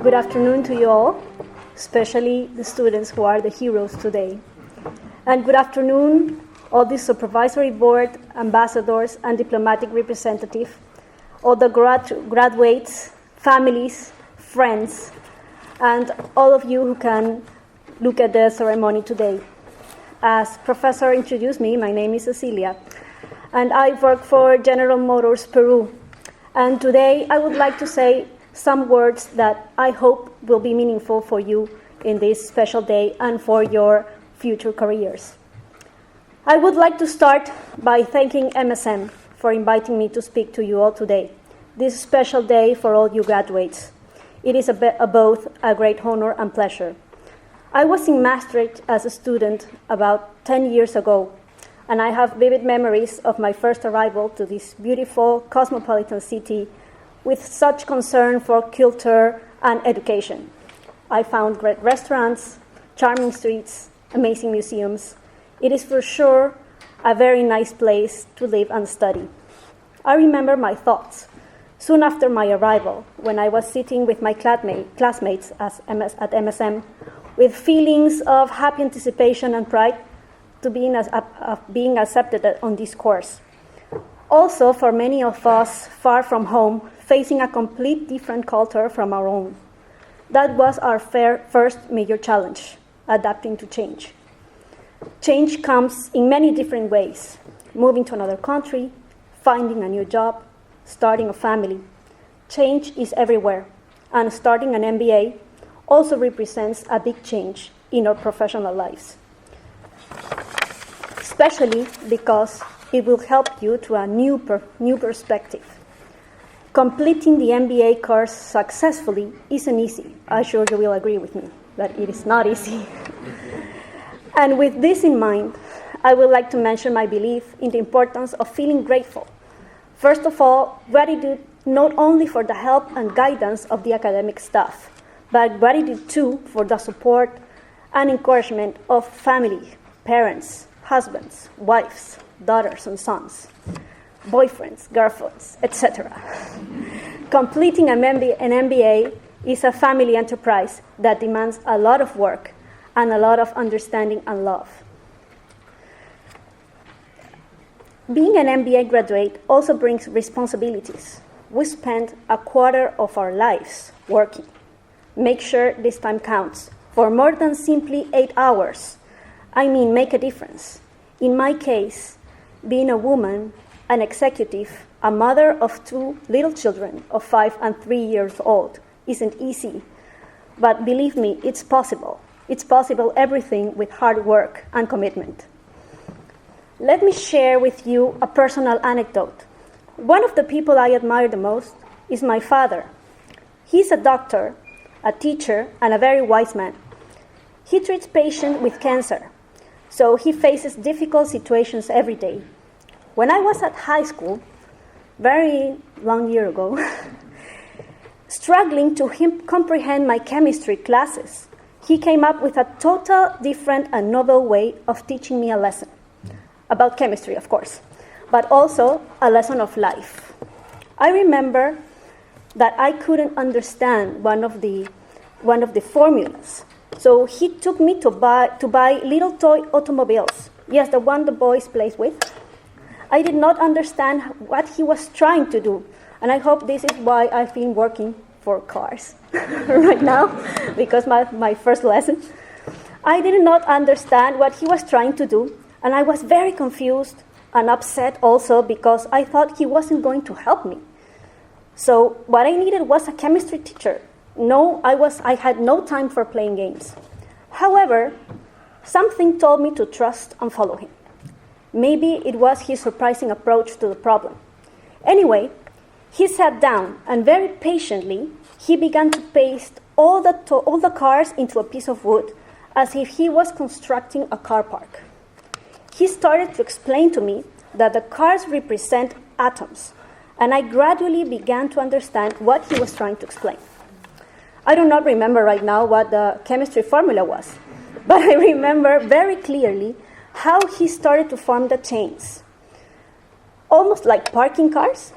Good afternoon to you all, especially the students who are the heroes today. And good afternoon, all the supervisory board, ambassadors, and diplomatic representatives, all the graduates, families, friends, and all of you who can look at the ceremony today. As Professor introduced me, my name is Cecilia, and I work for General Motors Peru. And today I would like to say some words that I hope will be meaningful for you in this special day and for your future careers. I would like to start by thanking MSM for inviting me to speak to you all today. This special day for all you graduates. It is both a great honor and pleasure. I was in Maastricht as a student about 10 years ago, and I have vivid memories of my first arrival to this beautiful cosmopolitan city with such concern for culture and education. I found great restaurants, charming streets, amazing museums. It is for sure a very nice place to live and study. I remember my thoughts soon after my arrival, when I was sitting with my classmates at MSM, with feelings of happy anticipation and pride to being accepted on this course. Also, for many of us far from home, facing a complete different culture from our own. That was our first major challenge, adapting to change. Change comes in many different ways: moving to another country, finding a new job, starting a family. Change is everywhere, and starting an MBA also represents a big change in our professional lives, especially because it will help you to a new perspective. Completing the MBA course successfully isn't easy. I'm sure you will agree with me that it is not easy. And with this in mind, I would like to mention my belief in the importance of feeling grateful. First of all, gratitude not only for the help and guidance of the academic staff, but gratitude too for the support and encouragement of family, parents, husbands, wives, daughters and sons, boyfriends, girlfriends, etc. Completing an MBA is a family enterprise that demands a lot of work and a lot of understanding and love. Being an MBA graduate also brings responsibilities. We spend a quarter of our lives working. Make sure this time counts for more than simply 8 hours. I mean, make a difference. In my case, being a woman, an executive, a mother of 2 little children of 5 and 3 years old isn't easy. But believe me, it's possible. It's possible everything with hard work and commitment. Let me share with you a personal anecdote. One of the people I admire the most is my father. He's a doctor, a teacher, and a very wise man. He treats patients with cancer, so he faces difficult situations every day. When I was at high school, very long year ago, struggling to comprehend my chemistry classes, he came up with a total different and novel way of teaching me a lesson. About chemistry, of course, but also a lesson of life. I remember that I couldn't understand one of the formulas. So he took me to buy little toy automobiles. Yes, the one the boys play with. I did not understand what he was trying to do. And I hope this is why I've been working for cars right now, because my first lesson. I did not understand what he was trying to do, and I was very confused and upset also because I thought he wasn't going to help me. So what I needed was a chemistry teacher. I had no time for playing games. However, something told me to trust and follow him. Maybe it was his surprising approach to the problem. Anyway, he sat down and very patiently he began to paste all the cars into a piece of wood as if he was constructing a car park. He started to explain to me that the cars represent atoms, and I gradually began to understand what he was trying to explain. I do not remember right now what the chemistry formula was, but I remember very clearly how he started to form the chains. Almost like parking cars,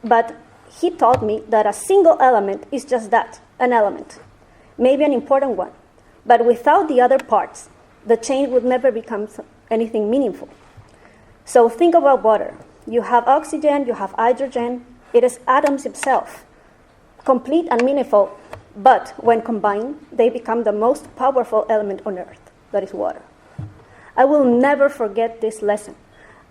but he taught me that a single element is just that, an element. maybe an important one, but without the other parts, the change would never become anything meaningful. So think about water. You have oxygen, you have hydrogen, it is atoms itself, complete and meaningful, but when combined, they become the most powerful element on Earth, that is water. I will never forget this lesson,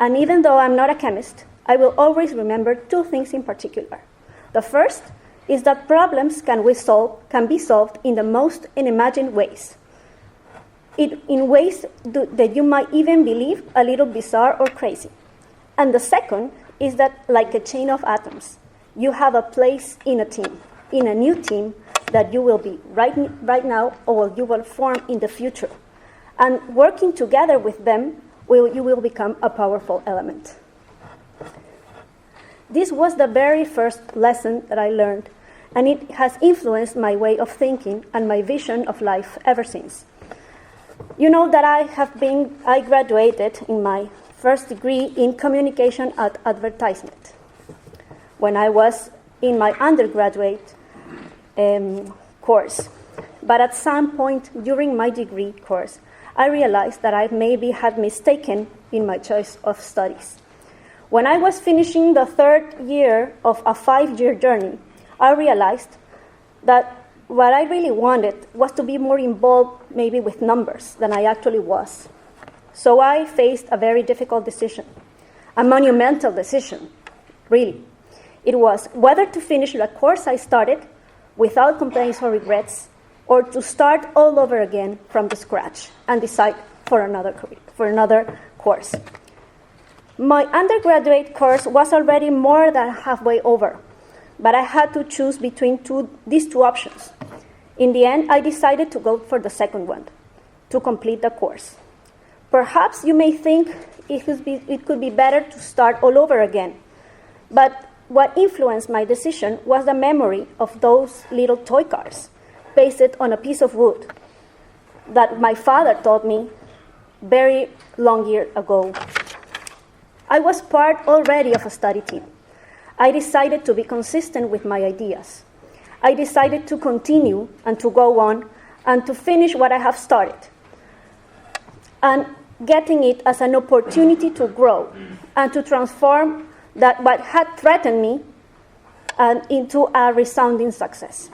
and even though I'm not a chemist, I will always remember two things in particular. The first is that problems can be solved in the most unimagined ways, in ways that you might even believe a little bizarre or crazy. And the second is that, like a chain of atoms, you have a place in a team, in a new team that you will be right now or you will form in the future. And working together with them, you will become a powerful element. This was the very first lesson that I learned, and it has influenced my way of thinking and my vision of life ever since. You know that I graduated in my first degree in communication and advertisement. When I was in my undergraduate course. But at some point during my degree course, I realized that I maybe had mistaken in my choice of studies. When I was finishing the third year of a 5-year journey, I realized that what I really wanted was to be more involved maybe with numbers than I actually was. So I faced a very difficult decision, a monumental decision, really. It was whether to finish the course I started without complaints or regrets, or to start all over again from the scratch and decide for another course. My undergraduate course was already more than halfway over, but I had to choose between these two options. In the end, I decided to go for the second one, to complete the course. Perhaps you may think it could be better to start all over again, but what influenced my decision was the memory of those little toy cars pasted on a piece of wood that my father taught me very long years ago. I was part already of a study team. I decided to be consistent with my ideas. I decided to continue and to go on and to finish what I have started, and getting it as an opportunity to grow and to transform that what had threatened me into a resounding success.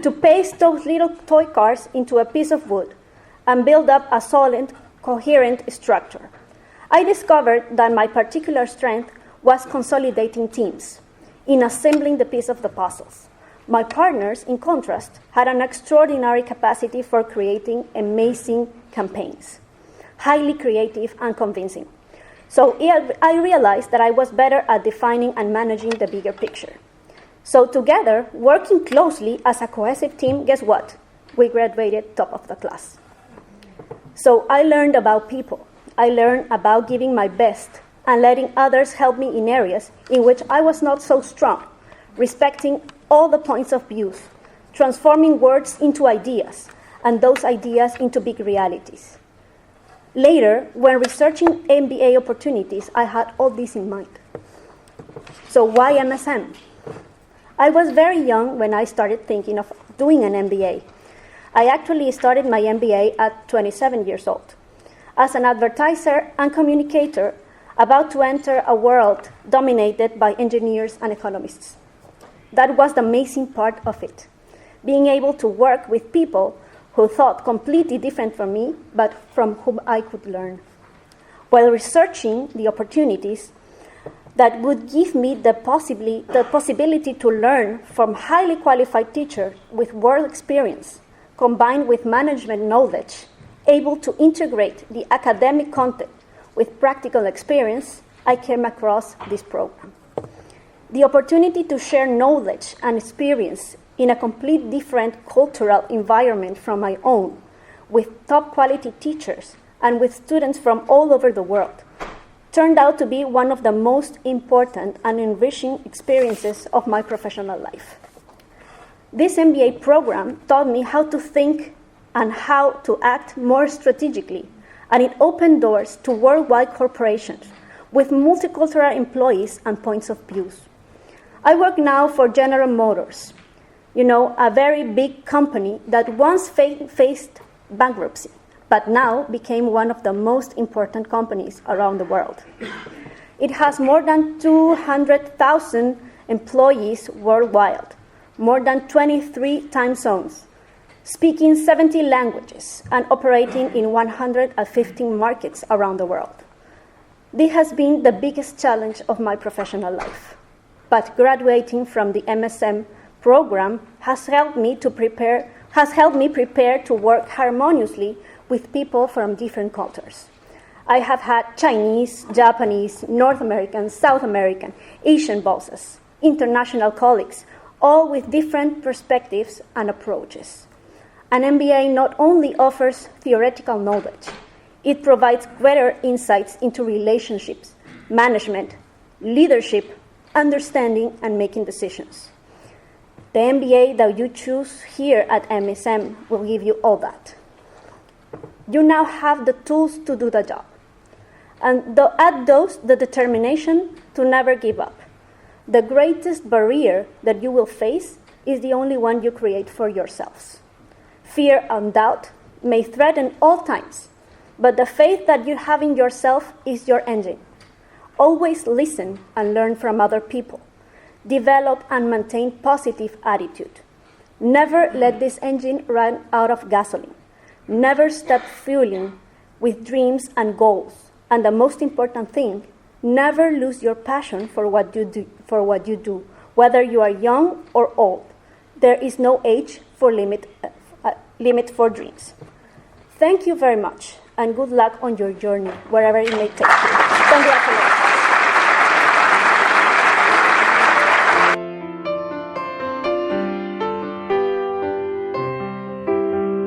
To paste those little toy cars into a piece of wood and build up a solid, coherent structure. I discovered that my particular strength was consolidating teams, in assembling the piece of the puzzles. My partners, in contrast, had an extraordinary capacity for creating amazing campaigns, highly creative and convincing. So I realized that I was better at defining and managing the bigger picture. So together, working closely as a cohesive team, guess what? We graduated top of the class. So I learned about people. I learned about giving my best and letting others help me in areas in which I was not so strong, respecting all the points of view, transforming words into ideas, and those ideas into big realities. Later, when researching MBA opportunities, I had all this in mind. So why MSM? I was very young when I started thinking of doing an MBA. I actually started my MBA at 27 years old, as an advertiser and communicator about to enter a world dominated by engineers and economists. That was the amazing part of it, being able to work with people who thought completely different from me, but from whom I could learn. While researching the opportunities that would give me the possibility to learn from highly qualified teachers with world experience, combined with management knowledge, able to integrate the academic content with practical experience, I came across this program. The opportunity to share knowledge and experience in a complete different cultural environment from my own, with top quality teachers and with students from all over the world, turned out to be one of the most important and enriching experiences of my professional life. This MBA program taught me how to think and how to act more strategically, and it opened doors to worldwide corporations with multicultural employees and points of view. I work now for General Motors, a very big company that once faced bankruptcy, but now became one of the most important companies around the world. It has more than 200,000 employees worldwide, more than 23 time zones, speaking 70 languages, and operating in 115 markets around the world. This has been the biggest challenge of my professional life, but graduating from the MSM program has helped me prepare to work harmoniously with people from different cultures. I have had Chinese, Japanese, North American, South American, Asian bosses, international colleagues, all with different perspectives and approaches. An MBA not only offers theoretical knowledge, it provides greater insights into relationships, management, leadership, understanding, and making decisions. The MBA that you choose here at MSM will give you all that. You now have the tools to do the job. And add those the determination to never give up. The greatest barrier that you will face is the only one you create for yourselves. Fear and doubt may threaten all times, but the faith that you have in yourself is your engine. Always listen and learn from other people. Develop and maintain positive attitude. Never let this engine run out of gasoline. Never stop fueling with dreams and goals. And the most important thing, never lose your passion for what you do, whether you are young or old. There is no age for limit for dreams. Thank you very much, and good luck on your journey, wherever it may take you. Congratulations.